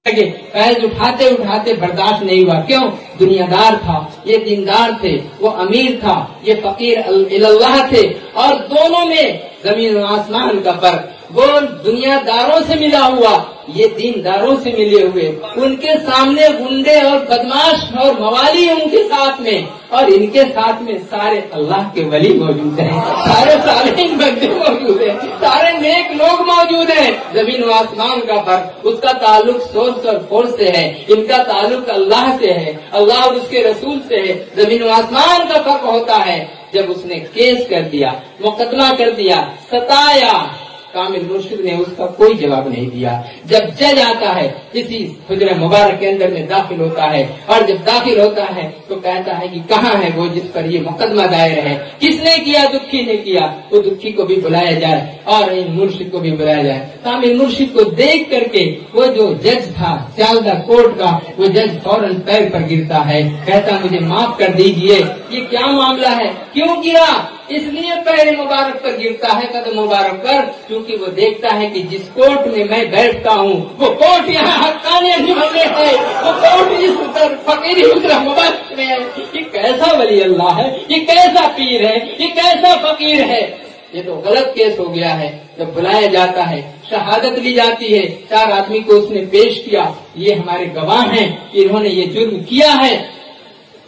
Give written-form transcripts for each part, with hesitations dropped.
फैज उठाते उठाते बर्दाश्त नहीं हुआ। क्यों? दुनियादार था, ये दीनदार थे, वो अमीर था, ये फकीर इल्लाह थे, और दोनों में जमीन और आसमान का फर्क। वो दुनियादारों से मिला हुआ, ये दीनदारों से मिले हुए। उनके सामने गुंडे और बदमाश और मवाली उनके साथ में, और इनके साथ में सारे अल्लाह के वली मौजूद हैं, सारे सालेहीन बंदे मौजूद हैं, सारे नेक लोग मौजूद हैं। जमीन और आसमान का फर्क, उसका ताल्लुक सोर्स और फोर्स से है, इनका ताल्लुक अल्लाह से है, अल्लाह और उसके रसूल से है। जमीन और आसमान का फर्क होता है। जब उसने केस कर दिया, मुकदमा कर दिया, सताया, कामिल मुर्शिद ने उसका कोई जवाब नहीं दिया। जब जज आता है, इसी हुजरा मुबारक के अंदर में दाखिल होता है, और जब दाखिल होता है तो कहता है कि कहाँ है वो जिस पर ये मुकदमा दायर है, किसने किया? दुखी ने किया। वो दुखी को भी बुलाया जाए और इन मुर्शिद को भी बुलाया जाए। कामिल मुर्शिद को देख करके वो जो जज था सियालदा कोर्ट का, वो जज फौरन पैर पर गिरता है, कहता मुझे माफ कर दीजिए, ये क्या मामला है, क्यों गिरा? इसलिए पैर मुबारक पर गिरता है, कदम मुबारक पर, क्योंकि वो देखता है कि जिस कोर्ट में मैं बैठता हूँ वो कोर्ट यहाँ हक्कानियत में है, वो कोर्ट इस फकीरी हुजरा मुबारक में है। ये कैसा वली अल्लाह है, ये कैसा पीर है, ये कैसा फकीर है। ये तो गलत केस हो गया है। जब बुलाया जाता है, शहादत ली जाती है, 4 आदमी को उसने पेश किया, ये हमारे गवाह हैं, इन्होंने ये जुर्म किया है।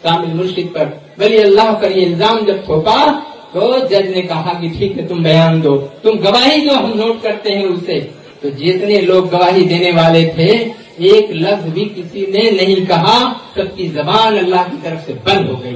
कामिल मुर्शिद पर, वली अल्लाह पर ये इल्जाम जब थोपा तो जज ने कहा कि ठीक है, तुम बयान दो, तुम गवाही जो हम नोट करते हैं उसे। तो जितने लोग गवाही देने वाले थे, एक लफ्ज भी किसी ने नहीं कहा, सबकी जबान अल्लाह की तरफ से बंद हो गई।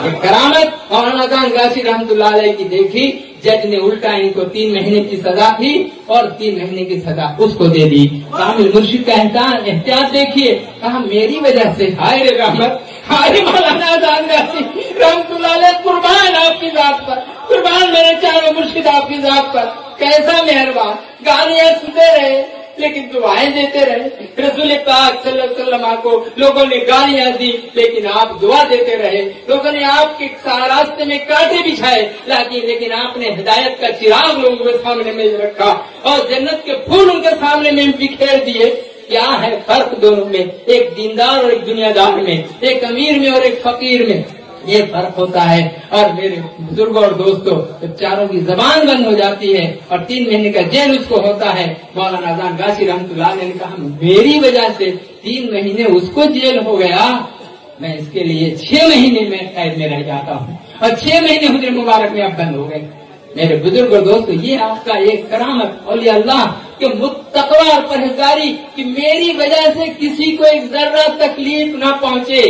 ये करामत मौलाना खान गाजी रहमतुल्लाह अलैह की देखी। जज ने उल्टा इनको 3 महीने की सजा थी और 3 महीने की सजा उसको दे दी। कामिल मुर्शिद का एहतियात देखिए, कहा मेरी वजह से, हाय रे रहमत, हाय मौलाना खान गाजी रहमतुल्लाह अलैह, कुर्बान आपकी जात पर, कुर्बान मेरे चारों मुर्शिद आपकी जात पर, कैसा मेहरबान। गालियां सुनते रहे लेकिन दुआएं देते रहे। रसूल पाक सल्लल्लाहु अलैहि वसल्लम को लोगों ने गालियां दी लेकिन आप दुआ देते रहे। लोगों ने आपके रास्ते में कांटे बिछाए लेकिन आपने हिदायत का चिराग लोगों के सामने में रखा और जन्नत के फूल उनके सामने में बिखेर दिए। क्या है फर्क दोनों में, एक दीनदार और एक दुनियादार में, एक अमीर में और एक फकीर में, ये फर्क होता है। और मेरे बुजुर्गों और दोस्तों, जब चारों की जबान बंद हो जाती है और 3 महीने का जेल उसको होता है, मौलाना खान गाजी रहमतुल्लाह ने कहा मेरी वजह से 3 महीने उसको जेल हो गया, मैं इसके लिए 6 महीने में कैद में रह जाता हूँ और 6 महीने हुजरे मुबारक में अब बंद हो गए। मेरे बुजुर्ग और दोस्तों, ये आपका एक करामत औलिया अल्लाह के मुत्तक़वा और परहेज़गारी कि मेरी वजह से किसी को एक जर्रा तकलीफ न पहुँचे।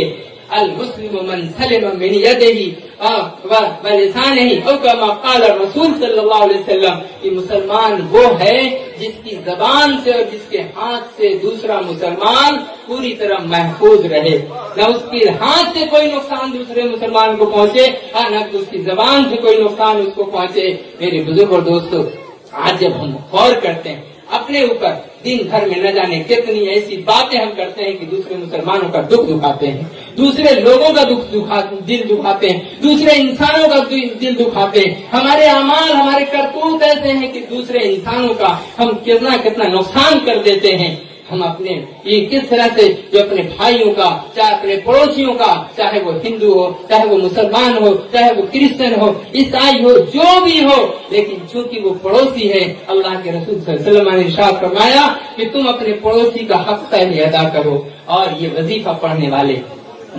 अल मुस्लिम मन सलिम मिन यदिही व लिसानिही औ कमा क़ाल रसूल सल्लल्लाहु अलैहि वसल्लम, कि मुसलमान वो है जिसकी जबान से और जिसके हाथ से दूसरा मुसलमान पूरी तरह महफूज रहे, न उसके हाथ से कोई नुकसान दूसरे मुसलमान को पहुँचे और न उसकी जबान से कोई नुकसान उसको पहुँचे। मेरे बुजुर्ग और दोस्तों, आज जब हम गौर करते हैं अपने ऊपर, दिन भर में न जाने कितनी ऐसी बातें हम करते हैं कि दूसरे मुसलमानों का दुख दुखाते हैं, दूसरे लोगों का दिल दुखाते हैं, दूसरे इंसानों का दिल दुखाते हैं। हमारे अमाल, हमारे करतूत ऐसे हैं कि दूसरे इंसानों का हम कितना कितना नुकसान कर देते हैं। हम अपने ये किस तरह से जो अपने भाइयों का, चाहे अपने पड़ोसियों का, चाहे वो हिंदू हो, चाहे वो मुसलमान हो, चाहे वो क्रिश्चियन हो, ईसाई हो, जो भी हो, लेकिन चूंकि वो पड़ोसी है, अल्लाह के रसूल सल्लल्लाहु अलैहि वसल्लम ने इरशाद फरमाया कि तुम अपने पड़ोसी का हक पहले अदा करो। और ये वजीफा पढ़ने वाले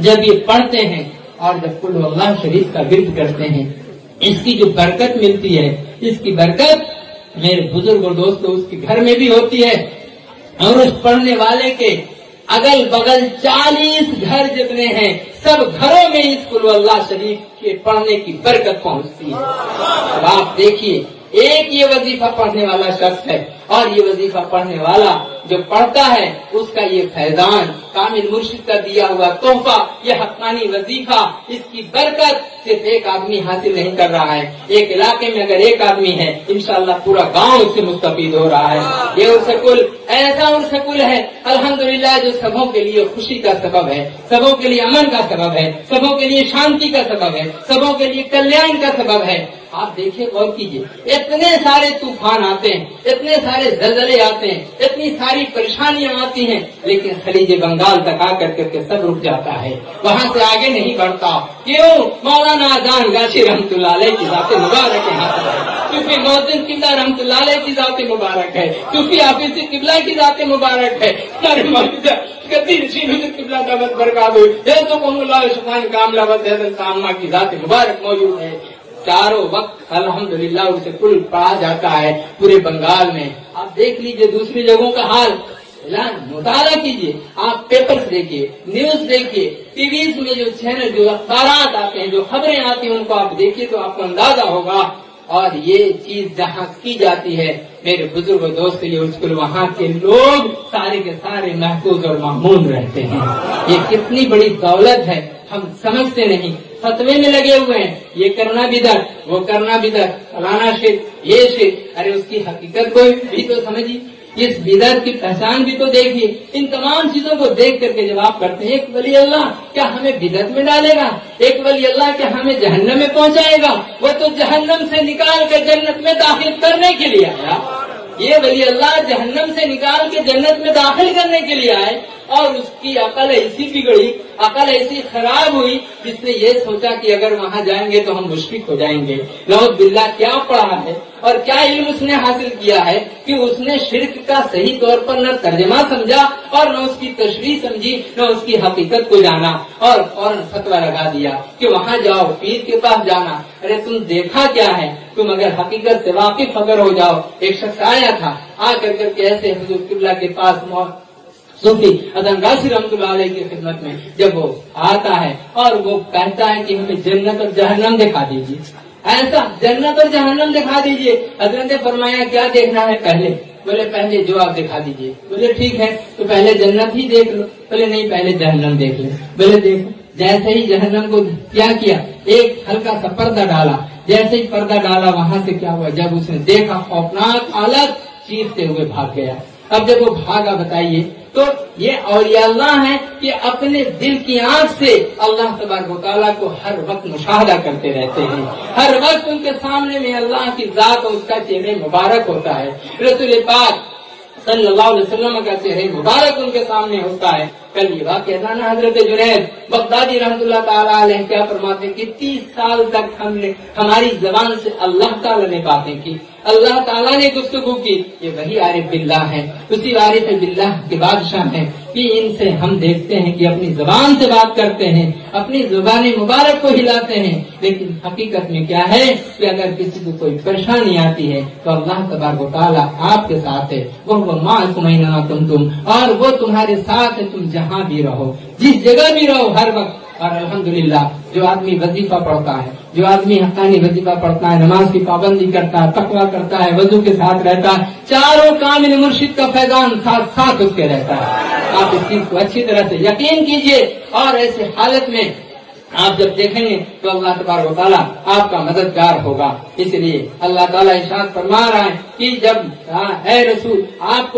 जब ये पढ़ते हैं और जब कुल अल्लाह शरीफ का विर्द करते हैं, इसकी जो बरकत मिलती है, इसकी बरकत मेरे बुजुर्ग और दोस्तों उसके घर में भी होती है और उस पढ़ने वाले के अगल बगल 40 घर जितने हैं, सब घरों में इस कुल अल्लाह शरीफ के पढ़ने की बरकत पहुंचती है। अब आप देखिए, एक ये वजीफा पढ़ने वाला शख्स है और ये वजीफा पढ़ने वाला जो पढ़ता है उसका ये फैजान, कामिल मुर्शिद का दिया हुआ तोहफा, ये हक्कानी वजीफा, इसकी बरकत सिर्फ एक आदमी हासिल नहीं कर रहा है। एक इलाके में अगर एक आदमी है, इंशाअल्लाह पूरा गांव उससे मुस्तफीद हो रहा है। ये उर्सकुल ऐसा उर्सकुल है अल्हम्दुलिल्लाह जो सबों के लिए खुशी का सबब है, सबों के लिए अमन का सबब है, सबों के लिए शांति का सबब है, सबों के लिए कल्याण का सबब है। آپ دیکھیں غور کیجئے، اتنے سارے طوفان آتے ہیں، اتنے سارے زلزلے آتے ہیں، اتنی ساری پریشانیاں آتی ہیں، لیکن خلیج بنگال تک آ کر کے سب رک جاتا ہے، وہاں سے آگے نہیں بڑھتا۔ کیوں؟ مولانا اذان گاشی رحمۃ اللہ علیہ کی ذات مبارک ہے، صوفی محسن قبلہ رحمۃ اللہ علیہ کی ذات مبارک ہے، صوفی حافظ قبلہ کی ذات مبارک ہے، ہمارے موجودہ قبلہ کا بس برکات ہوئی، یہ تو اللہ عثمان کاملہ بس حضرت عامہ کی ذات مبارک موجود ہے۔ چاروں وقت الحمدللہ اسے کل پڑھا جاتا ہے پورے بنگال میں۔ آپ دیکھ لیجئے دوسری جگہوں کا حال، مطالعہ کیجئے، آپ پیپرز دیکھیے، نیوز دیکھیے، ٹی ویز میں جو چینل، جو اخبارات آتے ہیں، جو خبریں آتی ہیں، ان کو آپ دیکھیے تو آپ کو اندازہ ہوگا۔ اور یہ چیز جہاں کی جاتی ہے میرے بزرگ دوست، یہ اسکول وہاں کے لوگ سارے کے سارے محفوظ اور معمون رہتے ہیں۔ یہ کتنی بڑی دولت ہے، ہم سمجھتے نہیں، فتوے میں لگے ہوئے ہیں، یہ کرنا بدعت، وہ کرنا بدعت، فلانا شرک، یہ شرک۔ ارے اس کی حقیقت کو بھی تو سمجھیے، اس بدعت کی پہچان بھی تو دیکھیے۔ ان تمام چیزوں کو دیکھ کر کے جب آپ کرتے ہیں، ایک ولی اللہ کیا ہمیں بدعت میں ڈالے گا؟ ایک ولی اللہ کیا ہمیں جہنم میں پہنچائے گا؟ وہ تو جہنم سے نکال کر جنت میں داخل کرنے کے لیے آیا۔ یہ ولی اللہ جہنم سے نکال کے جنت میں داخل کرنے کے لیے آئے، اور اس کی عقل ایسی بگڑی، عقل ایسی خراب ہوئی، جس نے یہ سوچا کہ اگر وہاں جائیں گے تو ہم مشرک ہو جائیں گے۔ نعوذ باللہ، کیا پڑھا ہے اور کیا علم اس نے حاصل کیا ہے کہ اس نے شرک کا صحیح طور پر نہ ترجمہ سمجھا اور نہ اس کی تشریح سمجھی، نہ اس کی حقیقت کو جانا، اور فوراً فتویٰ لگا دیا کہ وہاں جاؤ، پیر کے پاس جانا۔ ارے تم دیکھا کیا ہے؟ تم اگر حقیقت سے واقف اگر ہو جاؤ۔ ایک شخص آیا تھا، آ کر کے ایسے حضور قبلہ کے پاس صوفی اذان گاشی رحمۃ اللہ علیہ کی خدمت میں جب وہ آتا ہے اور وہ کہتا ہے کہ ہمیں جنت اور جہنم دکھا دیجیے، ایسا جنت اور جہنم دکھا دیجیے۔ حضرت نے فرمایا کیا دیکھنا ہے پہلے؟ بولے پہلے جو آپ دکھا دیجیے۔ بولے ٹھیک ہے تو پہلے جنت ہی دیکھ لو۔ بولے نہیں، پہلے جہنم دیکھ لو۔ بولے دیکھو، جیسے ہی جہنم کو کیا ایک ہلکا سا پردہ ڈالا، جیسے ہی پردہ ڈالا وہاں سے کیا ہوا؟ جب اس نے دیکھا خوفناک حالت، چیختے ہوئے بھاگ گیا۔ اب جب وہ بھاگا، بتائیے تو یہ اولیاء اللہ ہیں کہ اپنے دل کی آنکھ سے اللہ تبارک و تعالیٰ کو ہر وقت مشاہدہ کرتے رہتے ہیں، ہر وقت ان کے سامنے میں اللہ کی ذات اور اس کا چہرہ مبارک ہوتا ہے، رسول پاک صلی اللہ علیہ وسلم کا چہرہ مبارک ان کے سامنے ہوتا ہے۔ کل یہ واقعہ تھا نا، حضرت جنید بغدادی رحمۃ اللہ تعالیٰ علیہ کیا فرماتے ہیں کہ 30 سال تک ہماری زبان سے اللہ تعالیٰ نے باتیں کی، اللہ تعالیٰ نے گفتگو کی۔ یہ وہی عارف باللہ ہے، اسی عارف باللہ کے بادشاہ ہیں کہ ان سے ہم دیکھتے ہیں کہ اپنی زبان سے بات کرتے ہیں، اپنی زبان مبارک کو ہلاتے ہیں، لیکن حقیقت میں کیا ہے کہ اگر کسی کو کوئی پریشانی آتی ہے تو اللہ تبارک و تعالیٰ آپ کے ساتھ ہے، وہ معکم اینما کنتم، اور وہ تمہارے ساتھ ہے، تم جہاں بھی رہو، جس جگہ بھی رہو، ہر وقت۔ اور الحمدللہ جو آدمی وظیفہ پڑھتا ہے، جو آدمی حقانی وظیفہ پڑھتا ہے، نماز کی پابندی کرتا ہے، تقویٰ کرتا ہے، وضو کے ساتھ رہتا ہے، چاروں کامل مرشد کا فیضان ساتھ ساتھ اس کے رہتا ہے۔ آپ اس چیز کو اچھی طرح سے یقین کیجئے، اور ایسے حالت میں آپ جب دیکھیں گے تو اللہ تبارک و تعالیٰ آپ کا مددگار ہوگا۔ اس لیے اللہ تعالیٰ ارشاد فرما رہا ہے کہ جب اے رسول آپ کو